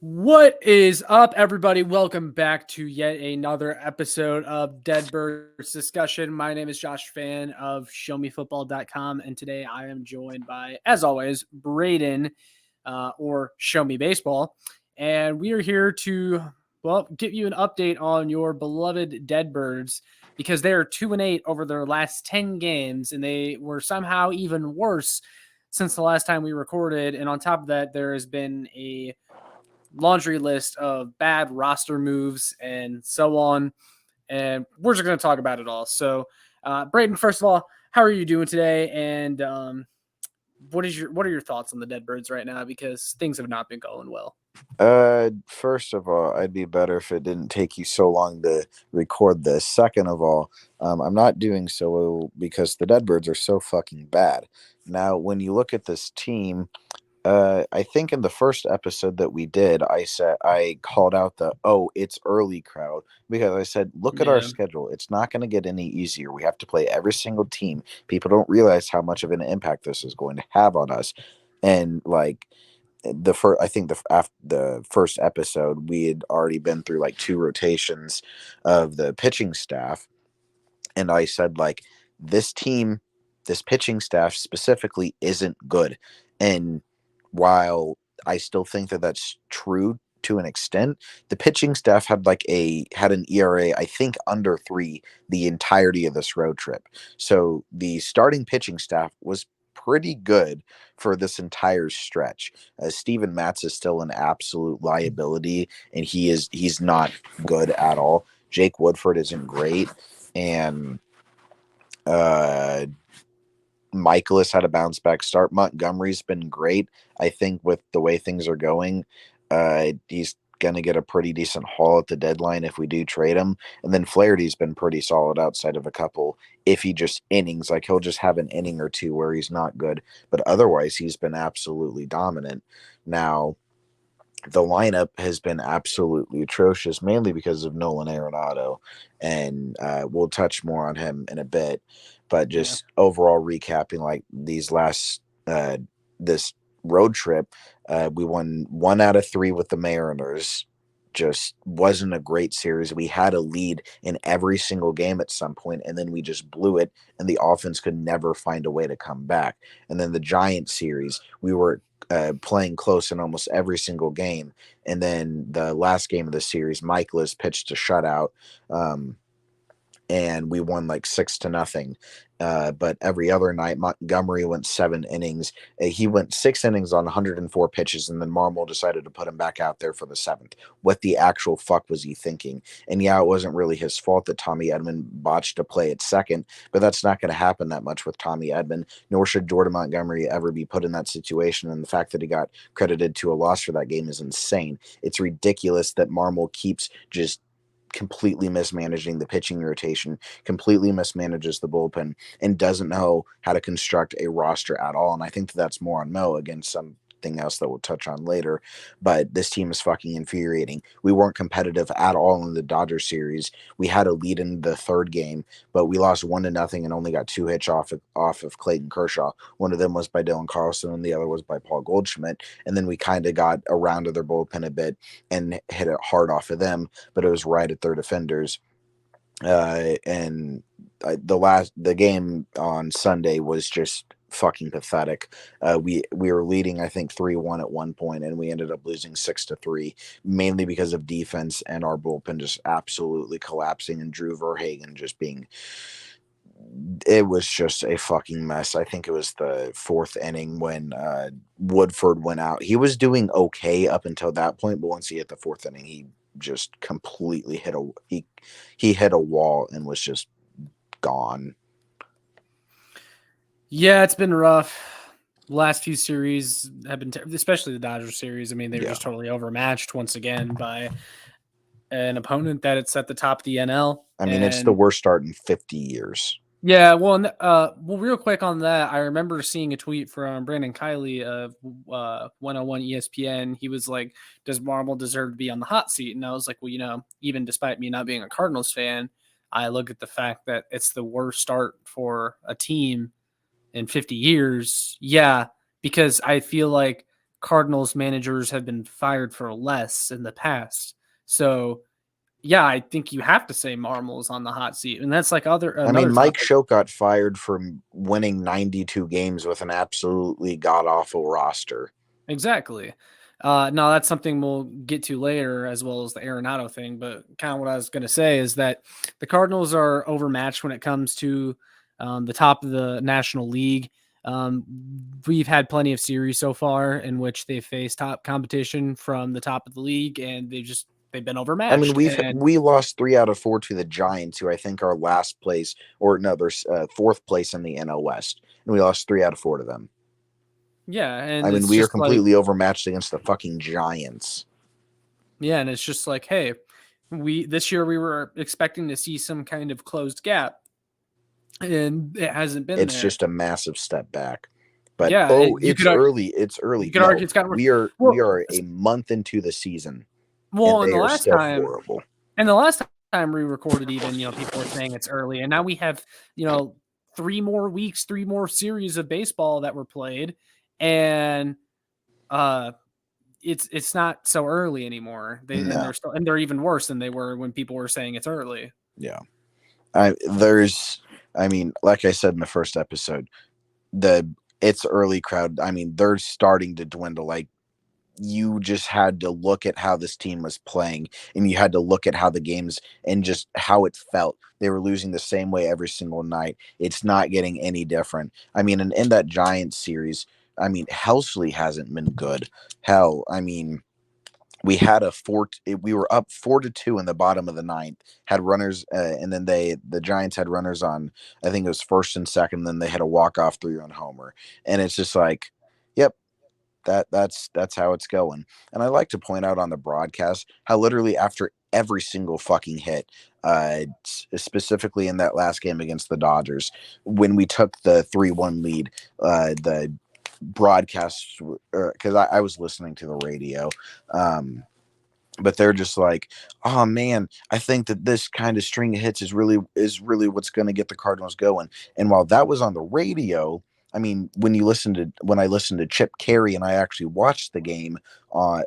What is up, everybody? Welcome back to yet another episode of DEADBIRDS Discussion. My name is Josh Fan of ShowMeFootball.com, and today I am joined by, as always, Braden, or Show Me Baseball, and we are here to, give you an update on your beloved Deadbirds because they are 2-8 over their last 10 games, and they were somehow even worse since the last time we recorded. And on top of that, there has been a laundry list of bad roster moves and so on. And we're just going to talk about it all. So, Braden, first of all, how are you doing today? And what are your thoughts on the Deadbirds right now? Because things have not been going well. First of all, I'd be better if it didn't take you so long to record this. Second of all, I'm not doing so well because the Deadbirds are so fucking bad. Now, when you look at this team, I think in the first episode that we did, I called out the it's early crowd because I said, look at our Yeah. schedule. It's not going to get any easier. We have to play every single team. People don't realize how much of an impact this is going to have on us, and like the first, I think after the first episode, we had already been through like two rotations of the pitching staff, and I said like this team, this pitching staff specifically isn't good, and while I still think that that's true to an extent, the pitching staff had an ERA I think under 3 the entirety of this road trip. So the starting pitching staff was pretty good for this entire stretch. Steven Matz is still an absolute liability, and he's not good at all. Jake Woodford isn't great, and uh, Michaelis had a bounce back start. Montgomery's been great. I think with the way things are going, he's going to get a pretty decent haul at the deadline if we do trade him. And then Flaherty's been pretty solid outside of a couple. If he just innings, like he'll just have an inning or two where he's not good, but otherwise he's been absolutely dominant. Now, the lineup has been absolutely atrocious, mainly because of Nolan Arenado, and we'll touch more on him in a bit. But Yeah. just overall recapping, like these last this road trip, we won 1 out of 3 with the Mariners. Just wasn't a great series. We had a lead in every single game at some point, and then we just blew it, and the offense could never find a way to come back. And then the Giants series, we were playing close in almost every single game. And then the last game of the series, Michaelis pitched a shutout, and we won like 6-0. But every other night, Montgomery went 7 innings. He went 6 innings on 104 pitches, and then Marmol decided to put him back out there for the 7th. What the actual fuck was he thinking? And yeah, it wasn't really his fault that Tommy Edman botched a play at second, but that's not going to happen that much with Tommy Edman, nor should Jordan Montgomery ever be put in that situation. And the fact that he got credited to a loss for that game is insane. It's ridiculous that Marmol keeps just completely mismanaging the pitching rotation, completely mismanages the bullpen, and doesn't know how to construct a roster at all. And I think that's more on Mo against something else that we'll touch on later. But this team is fucking infuriating. We weren't competitive at all in the Dodgers series. We had a lead in the third game, but we lost 1-0 and only got 2 hits off of Clayton Kershaw. One of them was by Dylan Carlson, and the other was by Paul Goldschmidt. And then we kind of got around to their bullpen a bit and hit it hard off of them, but it was right at their defenders. And the game on Sunday was just fucking pathetic. We were leading, I think 3-1 at one point, and we ended up losing 6-3, mainly because of defense and our bullpen just absolutely collapsing, and Drew Verhagen just being. It was just a fucking mess. I think it was the 4th inning when Woodford went out. He was doing okay up until that point, but once he hit the 4th inning, he just completely he hit a wall and was just gone. Yeah, it's been rough. The last few series have been, especially the Dodgers series. I mean, they were just totally overmatched once again by an opponent that it's at the top of the NL. I mean, it's the worst start in 50 years. Yeah, real quick on that, I remember seeing a tweet from Brandon Kiley of 101 ESPN. He was like, "Does Marmol deserve to be on the hot seat?" And I was like, "Well, even despite me not being a Cardinals fan, I look at the fact that it's the worst start for a team in 50 years." Yeah, because I feel like Cardinals managers have been fired for less in the past. So, yeah, I think you have to say Marmol's on the hot seat. And that's like another Mike topic. Schoch got fired for winning 92 games with an absolutely god-awful roster. Exactly. Now, that's something we'll get to later, as well as the Arenado thing. But kind of what I was going to say is that the Cardinals are overmatched when it comes to the top of the National League. We've had plenty of series so far in which they faced top competition from the top of the league, and they've been overmatched. We lost 3 out of 4 to the Giants, who I think are last place, or no, they're fourth place in the NL West, and we lost 3 out of 4 to them. Yeah, and we are completely overmatched against the fucking Giants. Yeah, and it's just like, hey, this year we were expecting to see some kind of closed gap, and it hasn't been. It's just a massive step back. But yeah, it's early. It's early. You could argue it's gotten worse. We are a month into the season. Well, and they are still horrible. And the last time we recorded, even people were saying it's early, and now we have 3 more weeks, 3 more series of baseball that were played, and it's not so early anymore. They're even worse than they were when people were saying it's early. Yeah, like I said in the first episode, it's early crowd. They're starting to dwindle. Like, you just had to look at how this team was playing, and you had to look at how the games and just how it felt. They were losing the same way every single night. It's not getting any different. And in that Giants series, Helsley hasn't been good. Hell, we had we were up 4-2 in the bottom of the ninth, had runners, and then the Giants had runners on, I think it was first and second, then they had a walk-off 3-run homer. And it's just like, yep, that's how it's going. And I like to point out on the broadcast how literally after every single fucking hit, specifically in that last game against the Dodgers, when we took the 3-1 lead, the broadcast, because I was listening to the radio, but they're just like, oh man, I think that this kind of string of hits is really what's going to get the Cardinals going. And while that was on the radio, when I listened to Chip Carey, and I actually watched the game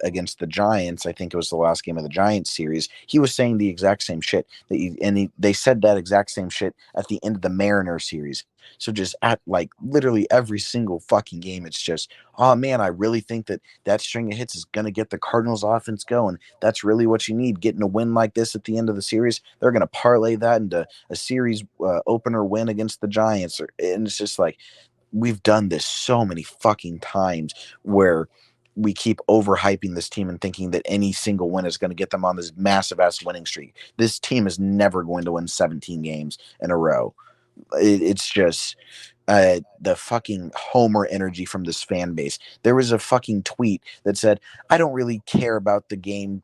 against the Giants, I think it was the last game of the Giants series, he was saying the exact same shit they said that exact same shit at the end of the Mariners series. So just at like literally every single fucking game, it's just, oh man, I really think that string of hits is going to get the Cardinals offense going. That's really what you need. Getting a win like this at the end of the series, they're going to parlay that into a series opener win against the Giants. And it's just like, we've done this so many fucking times where we keep overhyping this team and thinking that any single win is going to get them on this massive ass winning streak. This team is never going to win 17 games in a row. It's just the fucking homer energy from this fan base. There was a fucking tweet that said, I don't really care about the game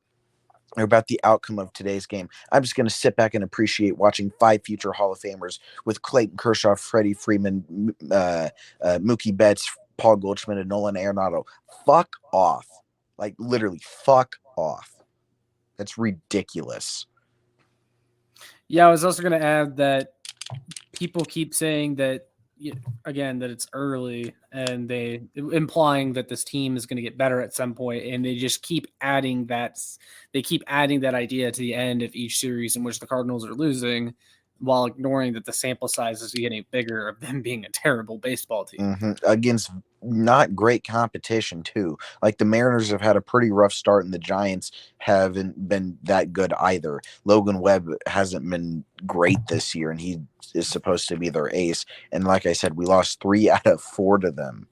or about the outcome of today's game. I'm just going to sit back and appreciate watching 5 future Hall of Famers with Clayton Kershaw, Freddie Freeman, Mookie Betts, Paul Goldschmidt, and Nolan Arenado. Fuck off. Like, literally, fuck off. That's ridiculous. Yeah, I was also going to add that people keep saying that, again, that it's early, and they implying that this team is going to get better at some point, and they just keep adding that idea to the end of each series in which the Cardinals are losing, while ignoring that the sample size is getting bigger of them being a terrible baseball team against not great competition too. Like, the Mariners have had a pretty rough start, and the Giants haven't been that good either. Logan Webb hasn't been great this year, and he is supposed to be their ace. And like I said, we lost 3 out of 4 to them.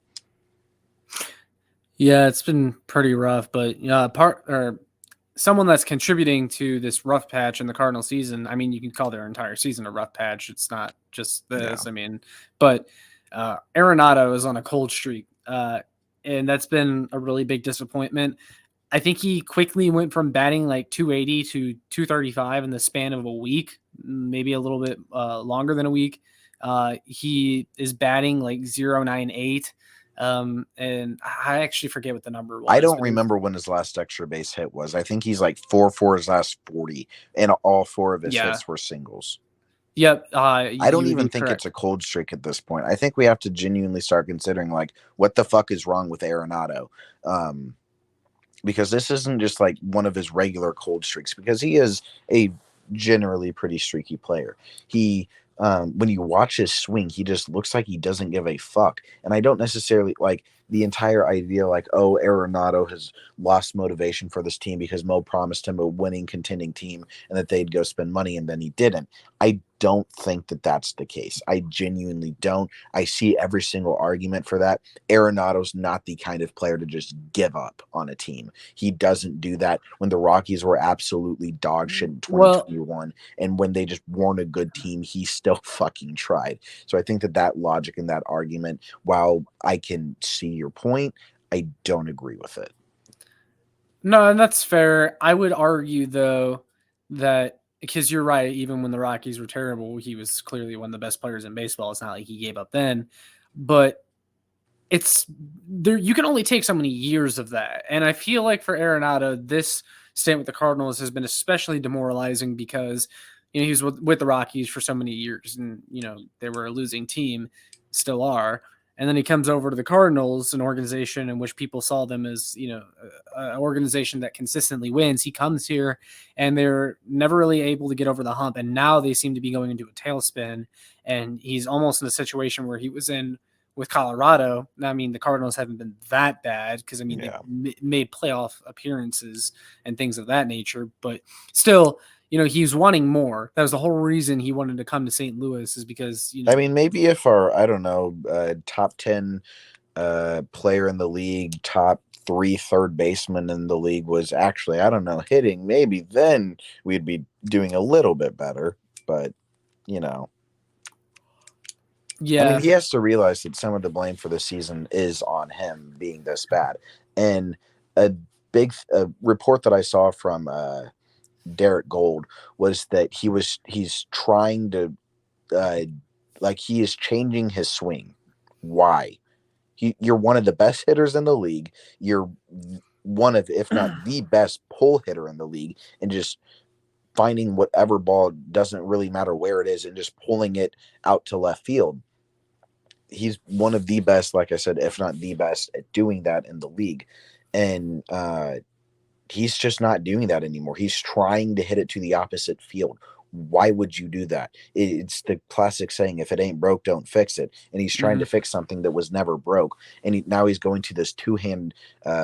Yeah, it's been pretty rough, but someone that's contributing to this rough patch in the Cardinal season. You can call their entire season a rough patch. It's not just this. Yeah. But Arenado is on a cold streak, and that's been a really big disappointment. I think he quickly went from batting like 280 to 235 in the span of a week, maybe a little bit longer than a week. He is batting like 0.98. And I actually forget what the number was. I don't remember when his last extra base hit was. I think he's like 4 for his last 40, and all 4 of his hits were singles. Yep. I don't You would even be think it's a correct. cold streak at this point. I think we have to genuinely start considering like what the fuck is wrong with Arenado. Um, because this isn't just like one of his regular cold streaks, because he is a generally pretty streaky player. He when you watch his swing, he just looks like he doesn't give a fuck. And I don't necessarily like the entire idea like, oh, Arenado has lost motivation for this team because Mo promised him a winning contending team and that they'd go spend money and then he didn't. I don't think that that's the case. I genuinely don't. I see every single argument for that. Arenado's not the kind of player to just give up on a team. He doesn't do that. When the Rockies were absolutely dog shit in Well, 2021, and when they just weren't a good team, he still fucking tried. So I think that logic and that argument, while I can see your point, I don't agree with it. no, and that's fair. I would argue though that because you're right, even when the Rockies were terrible, he was clearly one of the best players in baseball. It's not like he gave up then, but it's there. You can only take so many years of that, and I feel like for Arenado, this stint with the Cardinals has been especially demoralizing because he was with the Rockies for so many years, and they were a losing team, still are. And then he comes over to the Cardinals, an organization in which people saw them as, an organization that consistently wins. He comes here and they're never really able to get over the hump. And now they seem to be going into a tailspin. And he's almost in a situation where he was in with Colorado. I mean, the Cardinals haven't been that bad because, Yeah. they made playoff appearances and things of that nature. But still, he's wanting more. That was the whole reason he wanted to come to St. Louis is because, I mean, maybe if our, I don't know, top 10 player in the league, top 3 third baseman in the league was actually, I don't know, hitting, maybe then we'd be doing a little bit better. But, I mean, yeah. he has to realize that some of the blame for the season is on him being this bad. And a big report that I saw from Derek Gold was that he's trying to like he is changing his swing. Why? You're one of the best hitters in the league. You're one of, if not the best pull hitter in the league, and just finding whatever ball, doesn't really matter where it is, and just pulling it out to left field. He's one of the best, like I said, if not the best at doing that in the league. And he's just not doing that anymore. He's trying to hit it to the opposite field. Why would you do that? It's the classic saying, if it ain't broke, don't fix it. And he's trying Mhm. to fix something that was never broke. And now he's going to this two-hand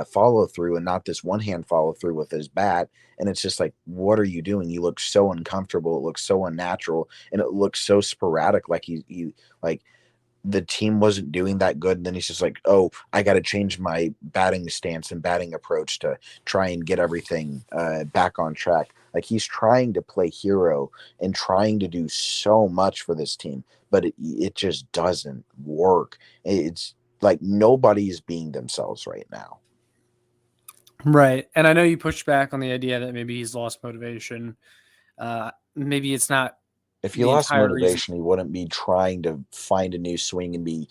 follow through and not this one-hand follow through with his bat. And it's just like, what are you doing? You look so uncomfortable. It looks so unnatural, and it looks so sporadic. Like he like the team wasn't doing that good. And then he's just like, oh, I got to change my batting stance and batting approach to try and get everything back on track. Like, he's trying to play hero and trying to do so much for this team, but it just doesn't work. It's like nobody's being themselves right now. Right. And I know you pushed back on the idea that maybe he's lost motivation. Maybe it's not If he the lost entire reason. motivation, he wouldn't be trying to find a new swing and be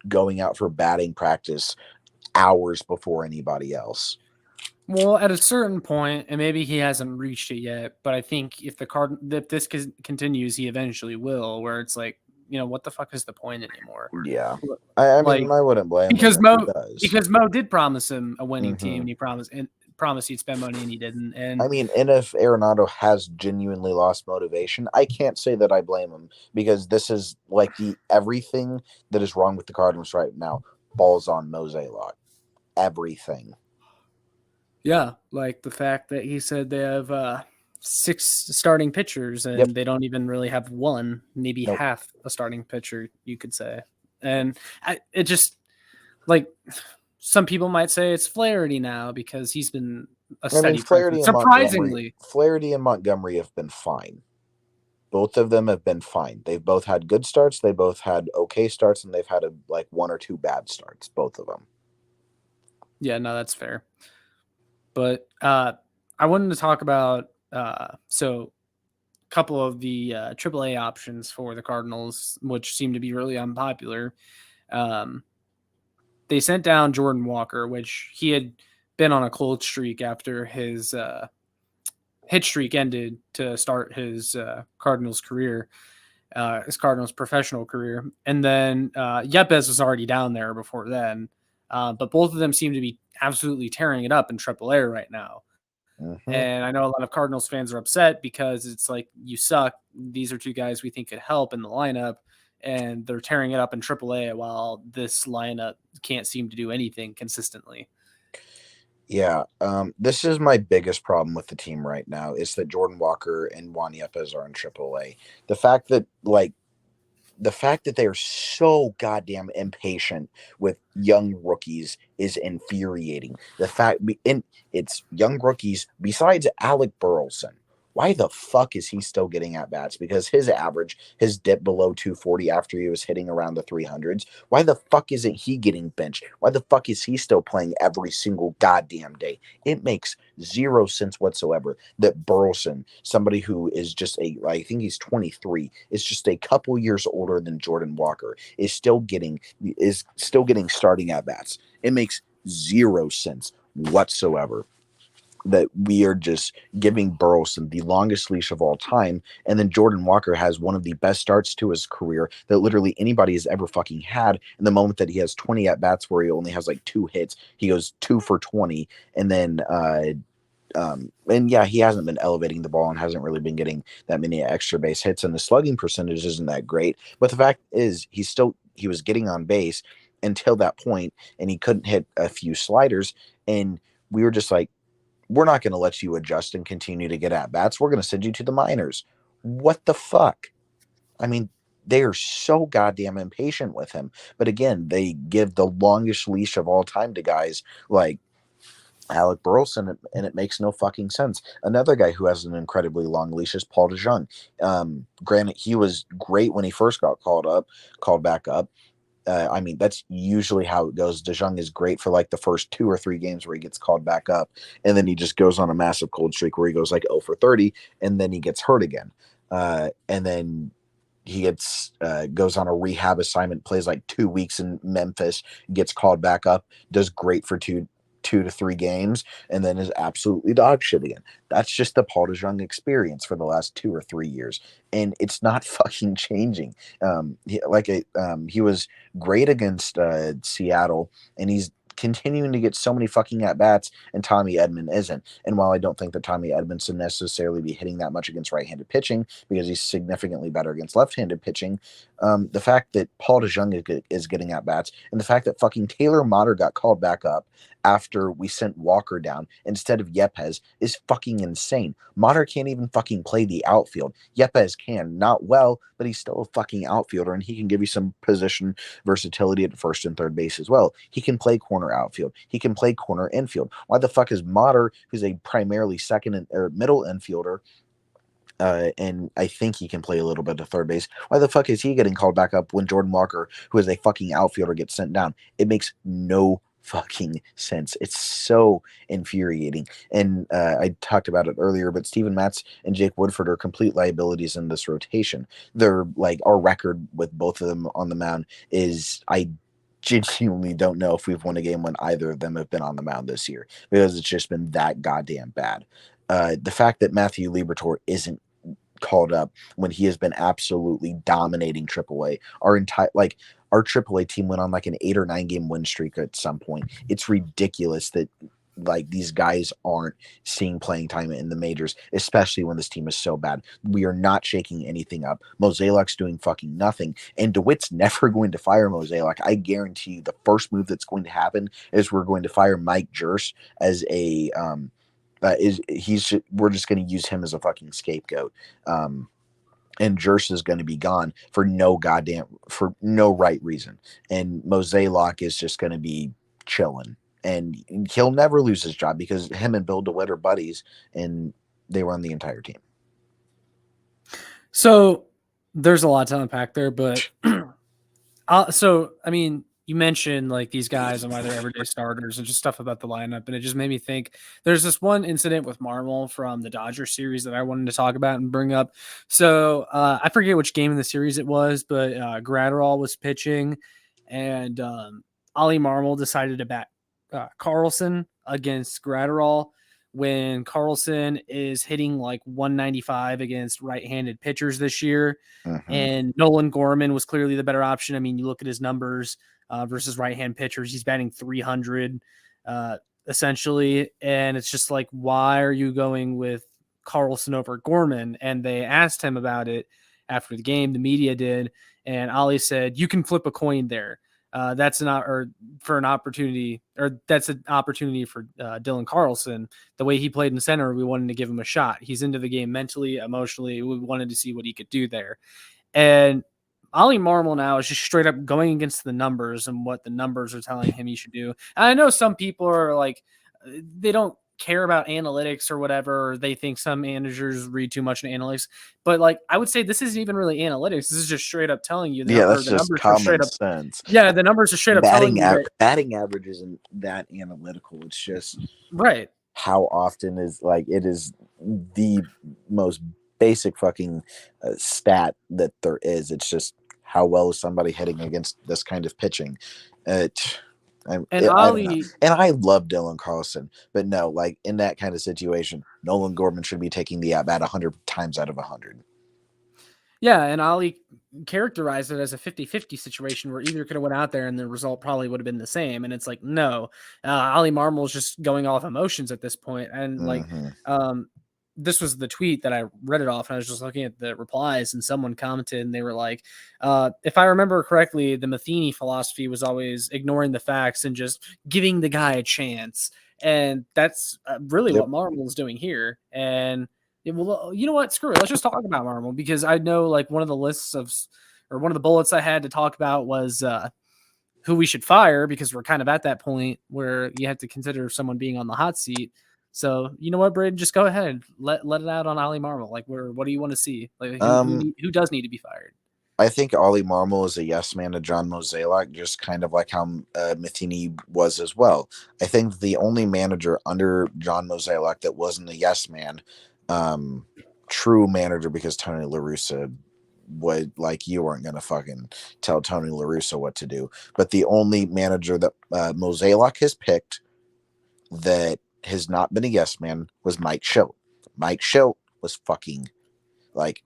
going out for batting practice hours before anybody else. Well, at a certain point, and maybe he hasn't reached it yet, but I think if this continues, he eventually will. Where it's like, what the fuck is the point anymore? Yeah. I Like mean, I wouldn't blame him because if he Mo does. did promise him a winning team, Hmm. and he promised he'd spend money, and he didn't. And I mean, and if Arenado has genuinely lost motivation, I can't say that I blame him, because this is like everything that is wrong with the Cardinals right now falls on Mozeliak. Everything. yeah, like the fact that he said they have 6 starting pitchers Yep. and they don't even really have one, maybe Nope. half a starting pitcher, you could say. And it just like some people might say it's Flaherty now because he's been a I mean, steady presence. Surprisingly, Flaherty and Montgomery have been fine. Both of them have been fine. They've both had good starts. They both had okay starts, and they've had like 1 or 2 bad starts. Both of them. yeah, no, that's fair. But I wanted to talk about so a couple of the AAA options for the Cardinals, which seem to be really unpopular. Um, they sent down Jordan Walker, which he had been on a cold streak after his hit streak ended to start his Cardinals career. his Cardinals professional career. And then Yepes was already down there before then. But both of them seem to be absolutely tearing it up in AAA right now. Mm-hmm. And I know a lot of Cardinals fans are upset because it's like, you suck. These are two guys we think could help in the lineup, and they're tearing it up in AAA while this lineup can't seem to do anything consistently. Yeah, this is my biggest problem with the team right now is that Jordan Walker and Juan Yepes are in AAA. The fact that the fact that they are so goddamn impatient with young rookies is infuriating. And it's young rookies besides Alec Burleson. Why the fuck is he still getting at bats? Because his average has dipped below 240 after he was hitting around the 300s. Why the fuck isn't he getting benched? Why the fuck is he still playing every single goddamn day? It makes zero sense whatsoever that Burleson, somebody who is just I think he's 23, is just a couple years older than Jordan Walker, is still getting starting at bats. It makes zero sense whatsoever that we are just giving Burleson the longest leash of all time, and then Jordan Walker has one of the best starts to his career that literally anybody has ever fucking had. In the moment that he has 20 at bats where he only has like 2 hits, he goes 2 for 20, and then and yeah, he hasn't been elevating the ball and hasn't really been getting that many extra base hits, and the slugging percentage isn't that great. But the fact is, he was getting on base until that point, and he couldn't hit a few sliders, and we were just like, we're not going to let you adjust and continue to get at bats. We're going to send you to the minors. What the fuck? I mean, they are so goddamn impatient with him. But again, they give the longest leash of all time to guys like Alec Burleson, and it makes no fucking sense. Another guy who has an incredibly long leash is Paul DeJong. Granted, he was great when he first got called back up. I mean, that's usually how it goes. DeJong is great for like the first 2 or 3 games where he gets called back up, and then he just goes on a massive cold streak where he goes like 0 for 30, and then he gets hurt again. And then he goes on a rehab assignment, plays like 2 weeks in Memphis, gets called back up, does great for 2 to 3 games, and then is absolutely dog shit again. That's just the Paul DeJong experience for the last 2 or 3 years, and it's not fucking changing. He was great against Seattle, and he's continuing to get so many fucking at bats, and Tommy Edman isn't. And while I don't think that Tommy Edman should necessarily be hitting that much against right-handed pitching because he's significantly better against left-handed pitching, the fact that Paul DeJong is getting at bats, and the fact that fucking Taylor Motter got called back up after we sent Walker down instead of Yepes is fucking insane. Motter can't even fucking play the outfield. Yepes can, not well, but he's still a fucking outfielder, and he can give you some position versatility at first and third base as well. He can play corner outfield. He can play corner infield. Why the fuck is Motter, who's a primarily second or middle infielder, and I think he can play a little bit of third base, why the fuck is he getting called back up when Jordan Walker, who is a fucking outfielder, gets sent down? It makes no fucking sense. It's so infuriating. And I talked about it earlier, but Steven Matz and Jake Woodford are complete liabilities in this rotation. They're like, our record with both of them on the mound is, I genuinely don't know if we've won a game when either of them have been on the mound this year, because it's just been that goddamn bad. The fact that Matthew Liberatore isn't called up when he has been absolutely dominating AAA. Our AAA team went on like an 8 or 9 game win streak at some point. It's ridiculous that like these guys aren't seeing playing time in the majors, especially when this team is so bad. We are not shaking anything up. Mozeliak's doing fucking nothing, and DeWitt's never going to fire Mozeliak. I guarantee you the first move that's going to happen is we're going to fire Mike Jerse as a we're just going to use him as a fucking scapegoat. And Jerse is going to be gone for no right reason. And Mozeliak is just going to be chilling, and he'll never lose his job because him and Bill DeWitt are buddies, and they run the entire team. So there's a lot to unpack there, but so I mean, you mentioned like these guys and why they're everyday starters and just stuff about the lineup, and it just made me think there's this one incident with Marmol from the Dodgers series that I wanted to talk about and bring up. So I forget which game in the series it was, but Gratterall was pitching, and Oli Marmol decided to bat Carlson against Gratterall, when Carlson is hitting like 195 against right-handed pitchers this year, and Nolan Gorman was clearly the better option. I mean, you look at his numbers versus right-hand pitchers; he's batting 300 essentially, and it's just like, why are you going with Carlson over Gorman? And they asked him about it after the game. The media did, and Oli said, "You can flip a coin there. That's not or for an opportunity, or that's an opportunity for Dylan Carlson. The way he played in center, we wanted to give him a shot. He's into the game mentally, emotionally. We wanted to see what he could do there." And Oli Marmol now is just straight up going against the numbers and what the numbers are telling him he should do. And I know some people are like, they don't care about analytics or whatever, or they think some managers read too much into analytics. But like, I would say this isn't even really analytics. This is just straight up telling you That's the just numbers are straight common up. sense. Yeah, the numbers are straight up telling you that batting average isn't that analytical. It's just right. How often is like it is the most basic fucking stat that there is. It's just how well is somebody hitting against this kind of pitching. I don't know. And I love Dylan Carlson, but no, like in that kind of situation, Nolan Gorman should be taking the at bat 100 times out of 100. Yeah, and Oli characterized it as a 50-50 situation where either could have went out there and the result probably would have been the same. And it's like, no, Oli Marmol is just going off emotions at this point. And like, this was the tweet that I read it off, and I was just looking at the replies, and someone commented, and they were like, if I remember correctly, the Matheny philosophy was always ignoring the facts and just giving the guy a chance. And that's really what Marmol is doing here. And well, you know what? Screw it. Let's just talk about Marmol, because I know like one of the bullets I had to talk about was who we should fire, because we're kind of at that point where you have to consider someone being on the hot seat. So you know what, Braden, just go ahead, let it out on Oli Marmol. Like, what do you want to see? Like, who does need to be fired? I think Oli Marmol is a yes man to John Mozeliak, just kind of like how Matheny was as well. I think the only manager under John Mozeliak that wasn't a yes man, true manager, because Tony La Russa would, like, you weren't going to fucking tell Tony La Russa what to do. But the only manager that Mozeliak has picked that has not been a yes man was Mike Schilt. Mike Schilt was fucking like,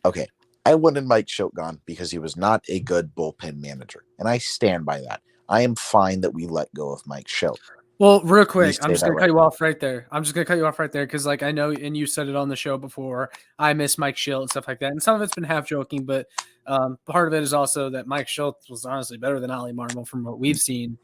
okay, I wanted Mike Schilt gone because he was not a good bullpen manager, and I stand by that. I am fine that we let go of Mike Schilt. Well, real quick, I'm just going to cut you off right there. Because, like, I know, and you said it on the show before, I miss Mike Schilt and stuff like that. And some of it's been half joking, but part of it is also that Mike Schilt was honestly better than Oli Marmol from what we've seen.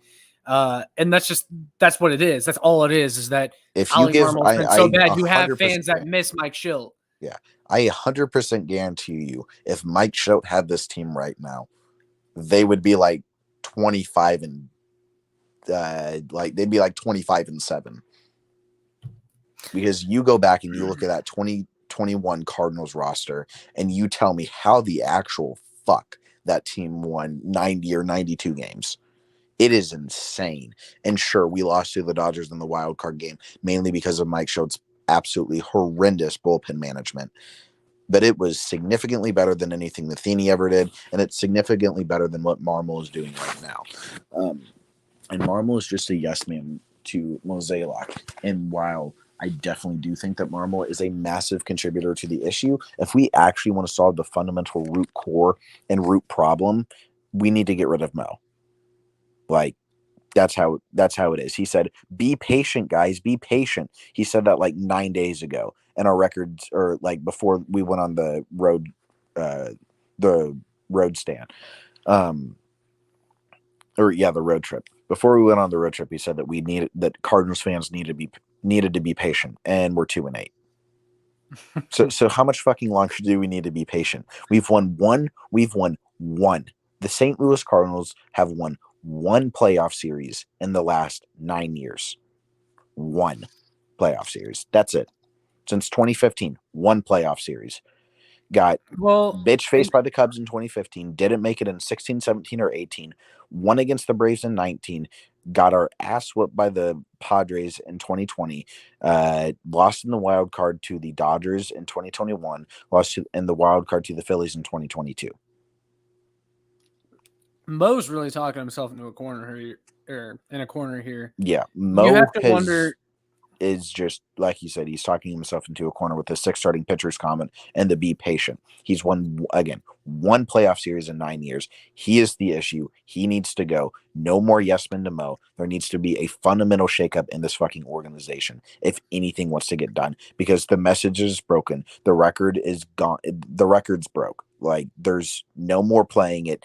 And that's what it is. That's all it is that if you give, Marmol's been so bad, you have fans that miss Mike Schilt. Yeah, I 100% guarantee you, if Mike Schilt had this team right now, they would be like 25 and they'd be like 25-7. Because you go back and you look at that 2021 Cardinals roster, and you tell me how the actual fuck that team won 90 or 92 games. It is insane. And sure, we lost to the Dodgers in the wild card game, mainly because of Mike Schultz's absolutely horrendous bullpen management. But it was significantly better than anything Matheny ever did, and it's significantly better than what Marmol is doing right now. And Marmol is just a yes man to Mozeliak. And while I definitely do think that Marmol is a massive contributor to the issue, if we actually want to solve the fundamental root core and root problem, we need to get rid of Mo. Like, that's how it is. He said, be patient, guys, be patient. He said that like 9 days ago. And our records, or like before we went on the road stand. The road trip. Before we went on the road trip, he said that Cardinals fans needed to be patient, and we're 2-8. So how much fucking longer do we need to be patient? We've won one. The St. Louis Cardinals have won one playoff series in the last 9 years. One playoff series. That's it. Since 2015, one playoff series. Got bitch-faced by the Cubs in 2015. Didn't make it in 16, 17, or 18. Won against the Braves in 19. Got our ass whooped by the Padres in 2020. Lost in the wild card to the Dodgers in 2021. Lost in the wild card to the Phillies in 2022. Mo's really talking himself into a corner here. Yeah, Mo. You have to wonder. is just like you said. He's talking himself into a corner with the 6 starting pitchers comment and the be patient. He's won one playoff series in 9 years. He is the issue. He needs to go. No more yes men to Mo. There needs to be a fundamental shakeup in this fucking organization if anything wants to get done, because the message is broken. The record is gone. The record's broke. Like, there's no more playing it.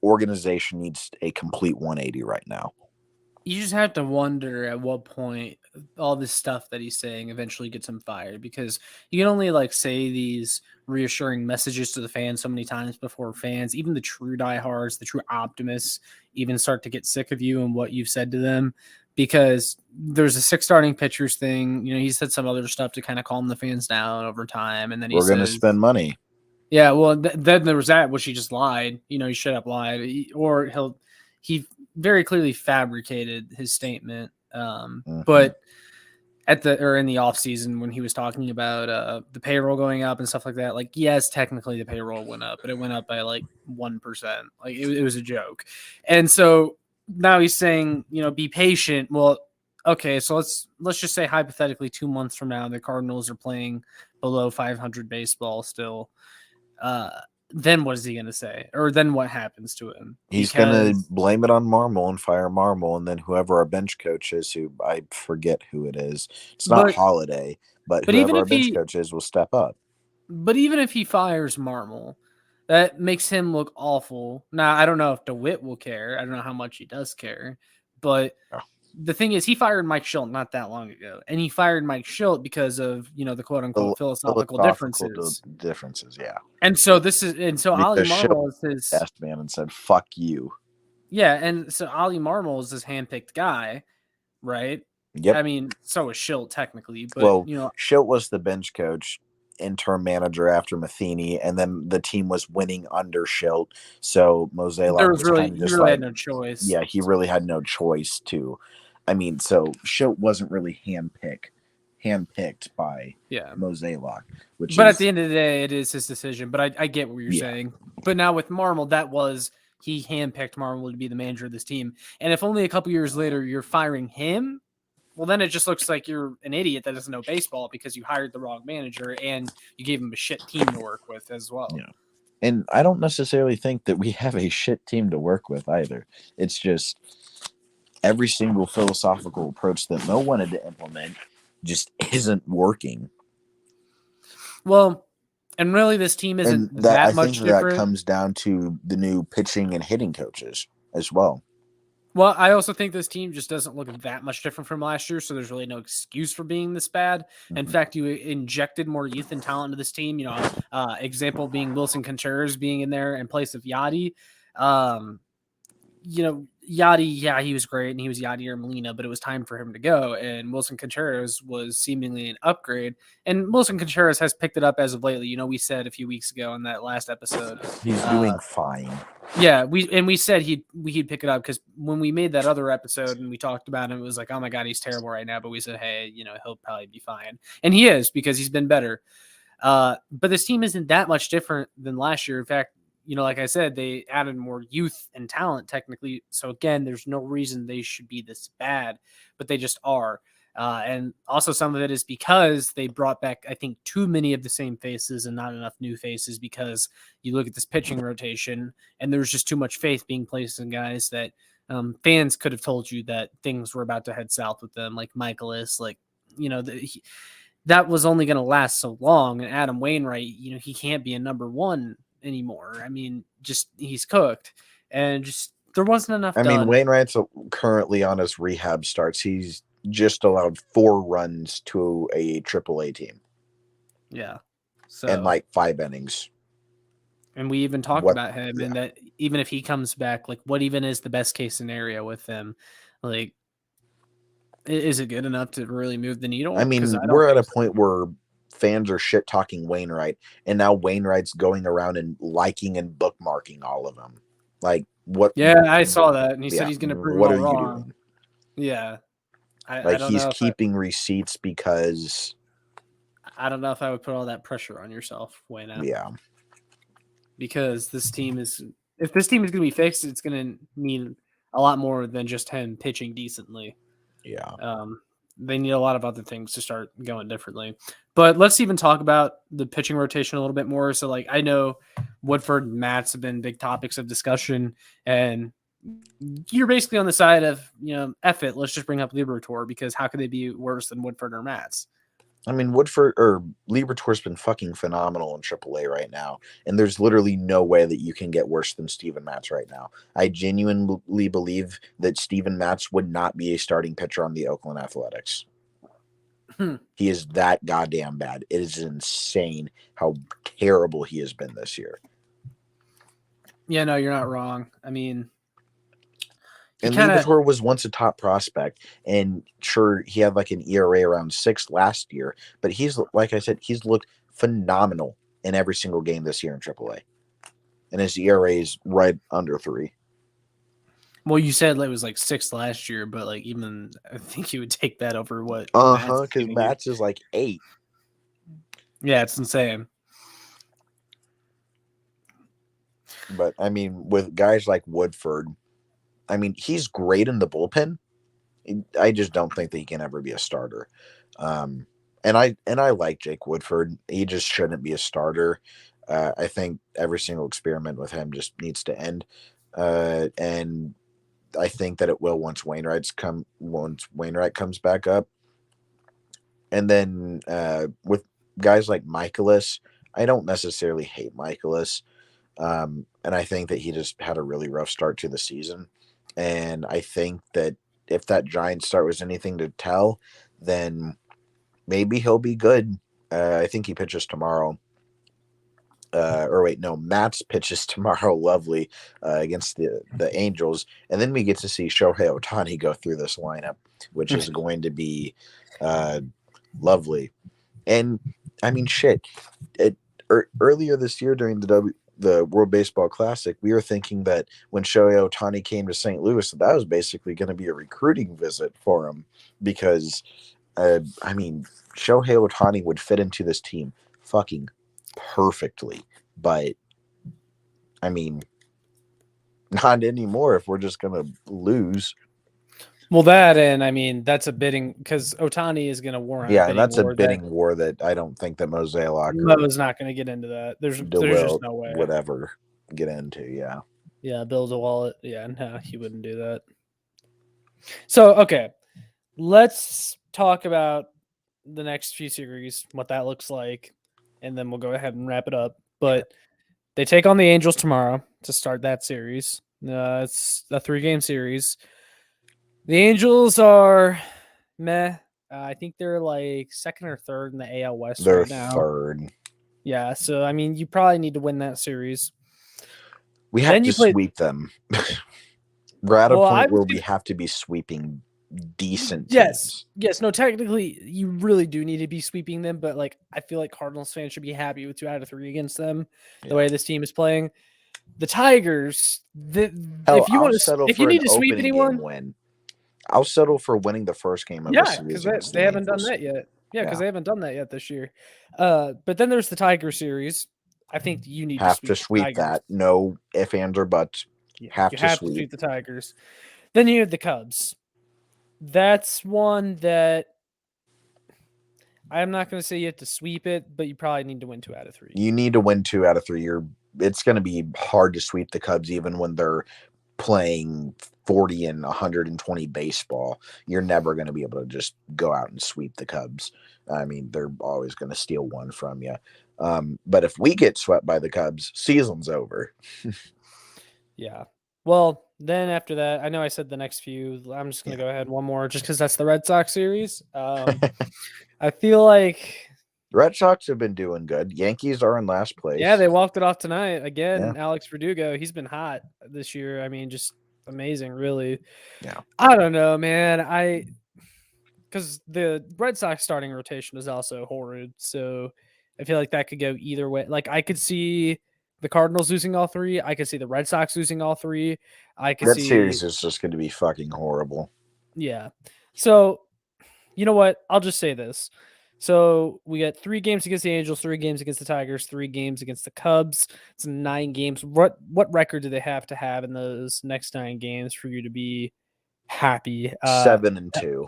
Organization needs a complete 180 right now. You just have to wonder at what point all this stuff that he's saying eventually gets him fired, because you can only like say these reassuring messages to the fans so many times before fans, even the true diehards, the true optimists, even start to get sick of you and what you've said to them. Because there's a 6 starting pitchers thing. You know, he said some other stuff to kind of calm the fans down over time, and then we're going to spend money. Yeah, well, then there was that, which he just lied. You know, he straight up lied, he very clearly fabricated his statement. But in the off season when he was talking about the payroll going up and stuff like that, like, yes, technically the payroll went up, but it went up by like 1%. Like, it was a joke. And so now he's saying, you know, be patient. Well, okay, so let's just say hypothetically 2 months from now the Cardinals are playing below 500 baseball still. Then what is he going to say? Or then what happens to him? He's going to blame it on Marmol and fire Marmol, and then whoever our bench coach is, who I forget who it is. It's not Holiday, but whoever our bench coach is will step up. But even if he fires Marmol, that makes him look awful. Now, I don't know if DeWitt will care. I don't know how much he does care. But the thing is, he fired Mike Schilt not that long ago. And he fired Mike Schilt because of, you know, the quote-unquote philosophical differences. Yeah. And so Oli Marmol is his best man and said, fuck you. Yeah, and so Oli Marmol is his handpicked guy, right? Yep. I mean, so was Schilt technically, but you know, Schilt was the bench coach, interim manager after Matheny, and then the team was winning under Schilt. So Mozeliak was really had no choice. Yeah, he really had no choice to. I mean, so Schilt wasn't really handpicked by Mozeliak. But at the end of the day, it is his decision. But I get what you're saying. But now with Marmol, he handpicked Marmol to be the manager of this team. And if only a couple years later you're firing him, well, then it just looks like you're an idiot that doesn't know baseball because you hired the wrong manager and you gave him a shit team to work with as well. Yeah. And I don't necessarily think that we have a shit team to work with either. It's just every single philosophical approach that Mo wanted to implement just isn't working. Well, and really this team isn't that much different. That comes down to the new pitching and hitting coaches as well. Well, I also think this team just doesn't look that much different from last year, so there's really no excuse for being this bad. Mm-hmm. In fact, you injected more youth and talent into this team. You know, example being Wilson Contreras being in there in place of Yadi. You know, Yadi, he was great, and he was Yadi or Molina, but it was time for him to go, and Wilson Contreras was seemingly an upgrade, and Wilson Contreras has picked it up as of lately. You know, we said a few weeks ago in that last episode. He's doing fine. Yeah, we said he'd pick it up because when we made that other episode and we talked about him, it was like, oh my God, he's terrible right now, but we said, hey, you know, he'll probably be fine, and he is because he's been better. But this team isn't that much different than last year. In fact, you know, like I said, they added more youth and talent technically. So again, there's no reason they should be this bad, but they just are. And also some of it is because they brought back, I think, too many of the same faces and not enough new faces, because you look at this pitching rotation and there's just too much faith being placed in guys that fans could have told you that things were about to head south with them, like Michaelis, like, you know, that was only going to last so long. And Adam Wainwright, you know, he can't be a number one anymore. I mean, just he's cooked, and just there wasn't enough. I mean, Wainwright's currently on his rehab starts. He's just allowed 4 runs to a AAA team. Yeah, so and like 5 innings. And we even talked about him, and that even if he comes back, like, what even is the best case scenario with him? Like, is it good enough to really move the needle? I mean, we're at a point where fans are shit talking Wainwright, and now Wainwright's going around and liking and bookmarking all of them. Like, what? Yeah, I saw that, and he said he's going to prove what are you doing? Yeah, I don't he's keeping receipts because I don't know if I would put all that pressure on yourself, Wayne. Yeah, because if this team is going to be fixed, it's going to need a lot more than just him pitching decently. Yeah. they need a lot of other things to start going differently. But let's even talk about the pitching rotation a little bit more. So, like, I know Woodford and Matz have been big topics of discussion, and you're basically on the side of, F it, let's just bring up Liberatore, because how could they be worse than Woodford or Matz? I mean, Woodford or Liberatore's been fucking phenomenal in AAA right now, and there's literally no way that you can get worse than Steven Matz right now. I genuinely believe that Steven Matz would not be a starting pitcher on the Oakland Athletics. He is that goddamn bad. It is insane how terrible he has been this year. Yeah, no, you're not wrong. I mean, and Liberatore was once a top prospect, and sure, he had like an ERA around 6 last year, but he's, like I said, he's looked phenomenal in every single game this year in AAA, and his ERA is right under 3. Well, you said it was like 6 last year, but like even I think you would take that over what? Because Matz is like 8. Yeah, it's insane. But I mean, with guys like Woodford, I mean, he's great in the bullpen. I just don't think that he can ever be a starter. And I like Jake Woodford. He just shouldn't be a starter. I think every single experiment with him just needs to end. And I think that it will once Wainwright comes back up. And then with guys like Michaelis, I don't necessarily hate Michaelis. And I think that he just had a really rough start to the season. And I think that if that Giants start was anything to tell, then maybe he'll be good. I think he pitches tomorrow. Matz pitches tomorrow, lovely, against the Angels. And then we get to see Shohei Ohtani go through this lineup, which is going to be lovely. And, I mean, shit. Earlier this year during the World Baseball Classic, we were thinking that when Shohei Ohtani came to St. Louis, that was basically going to be a recruiting visit for him because, I mean, Shohei Ohtani would fit into this team fucking perfectly. But, I mean, not anymore if we're just going to lose. Well, that, and I mean, that's a bidding, because Ohtani is going to war on. Yeah, and that's a bidding war that I don't think that Mosaic is not going to get into that. There's just no way. Would ever get into, yeah. Yeah, Bill DeWallet. Yeah, no, he wouldn't do that. So, okay, let's talk about the next few series, what that looks like, and then we'll go ahead and wrap it up. But they take on the Angels tomorrow to start that series. It's a 3-game series. The Angels are meh. I think they're like second or third in the AL West right now. They're third. Yeah, so I mean, you probably need to win that series. We have to sweep them. We're at a point where we have to be sweeping decent teams. Yes. No, technically, you really do need to be sweeping them, but like I feel like Cardinals fans should be happy with 2 out of 3 against them. Yeah. The way this team is playing, the Tigers. If you need to sweep anyone. I'll settle for winning the first game of the series. Because they haven't done that yet. Yeah, because they haven't done that yet this year. But then there's the Tiger series. I think you need to sweep that. No ifs, ands, or buts. You have to sweep the Tigers. Then you have the Cubs. That's one that I'm not going to say you have to sweep it, but you probably need to win 2 out of 3. You need to win 2 out of 3. It's going to be hard to sweep the Cubs even when they're playing 40 and 120 baseball. You're never going to be able to just go out and sweep the Cubs. I mean, they're always going to steal one from you. But if we get swept by the Cubs, season's over. Yeah. Well, then after that, I know I said the next few. I'm just going to go ahead one more just because that's the Red Sox series. I feel like Red Sox have been doing good. Yankees are in last place. Yeah, they walked it off tonight. Again, Alex Verdugo, he's been hot this year. I mean, just amazing, really. Yeah. I don't know, man. Because the Red Sox starting rotation is also horrid. So I feel like that could go either way. Like, I could see the Cardinals losing all 3. I could see the Red Sox losing all 3. That series is just going to be fucking horrible. Yeah. So, you know what? I'll just say this. So we got 3 games against the Angels, 3 games against the Tigers, 3 games against the Cubs. It's 9 games. What record do they have to have in those next 9 games for you to be happy? 7-2.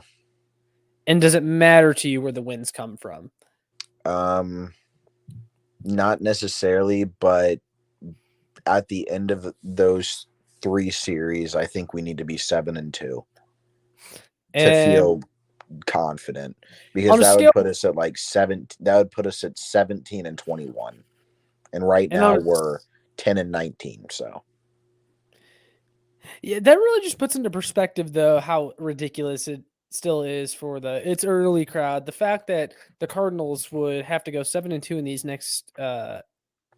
And does it matter to you where the wins come from? Not necessarily, but at the end of those 3 series, I think we need to be 7-2 to feel And confident, because on a that would scale, put us at like 7. That would put us at 17-21, and right and now on, we're 10-19. So yeah, that really just puts into perspective though how ridiculous it still is for its early crowd. The fact that the Cardinals would have to go 7-2 in these next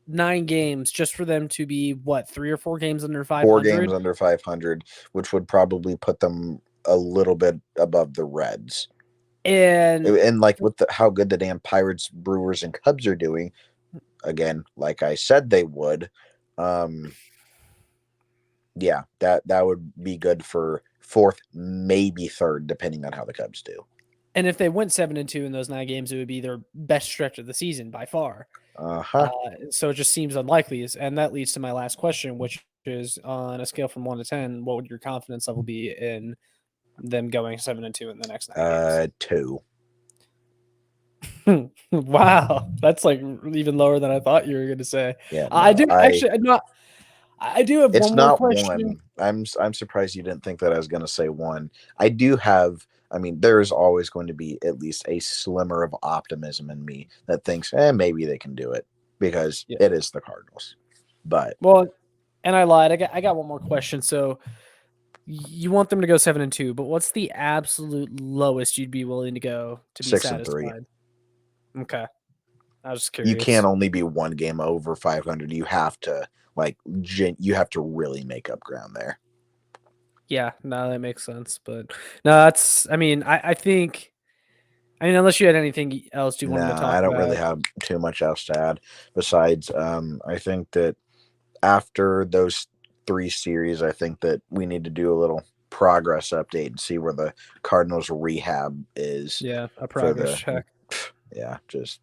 9 games just for them to be what 3 or 4 games under 4 games 500. under 500, which would probably put them a little bit above the Reds. And like with how good the damn Pirates, Brewers, and Cubs are doing, again, like I said they would, yeah, that would be good for 4th, maybe 3rd, depending on how the Cubs do. And if they went 7-2 in those 9 games, it would be their best stretch of the season by far. So it just seems unlikely. And that leads to my last question, which is on a scale from 1 to 10, what would your confidence level be in them going 7-2 in the next 9 games? 2. Wow, that's like even lower than I thought you were going to say. Yeah, I no, do actually. I do have it's one more not question. 1. I'm surprised you didn't think that I was going to say 1. I do have. I mean, there is always going to be at least a slimmer of optimism in me that thinks, maybe they can do it, because Yeah. it is the Cardinals. But Well, and I lied. I got one more question. So you want them to go 7-2, but what's the absolute lowest you'd be willing to go to be 6-3. satisfied? Okay, I was just You can't curious. only be 1 game over 500. You have to you have to really make up ground there. Yeah, no, that makes sense. But no, that's. I mean, I think. I mean, unless you had anything else you wanted to No, talk I don't really about. have too much else to add. Besides, I think that after those 3 series, I think that we need to do a little progress update and see where the Cardinals rehab is. Yeah, a For progress the check. yeah, just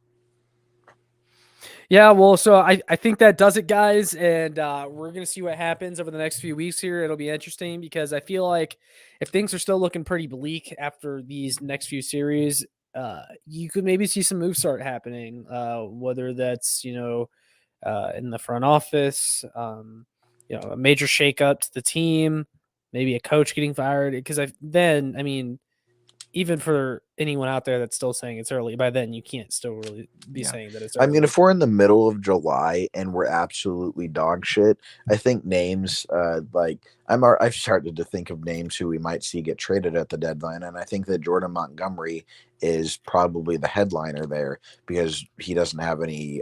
Yeah, well, so I think that does it, guys, and we're gonna see what happens over the next few weeks here. It'll be interesting because I feel like if things are still looking pretty bleak after these next few series, you could maybe see some moves start happening. Whether that's in the front office, a major shakeup to the team, maybe a coach getting fired. Because I mean, even for anyone out there that's still saying it's early, by then you can't still really be saying that it's I mean, early. if we're in the middle of July and we're absolutely dog shit, I think names like I've started to think of names who we might see get traded at the deadline, and I think that Jordan Montgomery is probably the headliner there, because he doesn't have any.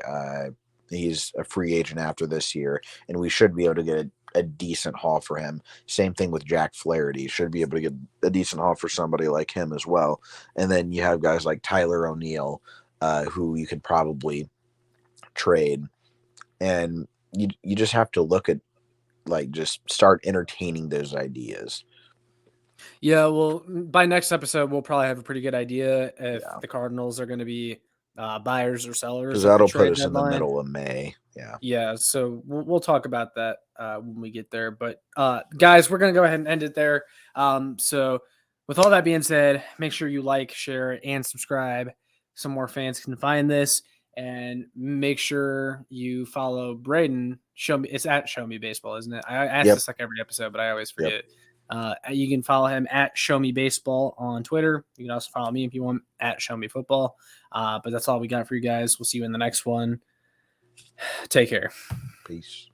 He's a free agent after this year, and we should be able to get a decent haul for him. Same thing with Jack Flaherty. Should be able to get a decent haul for somebody like him as well. And then you have guys like Tyler O'Neill, who you could probably trade. And you just have to look at, like, just start entertaining those ideas. Yeah, well, by next episode, we'll probably have a pretty good idea if Yeah, the Cardinals are going to be buyers or because sellers at the that'll put trade us in the deadline. middle of May. Yeah. Yeah, so we'll talk about that when we get there. But guys, we're going to go ahead and end it there. So with all that being said, make sure you like, share, and subscribe so more fans can find this. And make sure you follow Braden. It's at Show Me Baseball, isn't it? I ask this like every episode, but I always forget. You can follow him at Show Me Baseball on Twitter. You can also follow me if you want at Show Me Football. But that's all we got for you guys. We'll see you in the next one. Take care. Peace.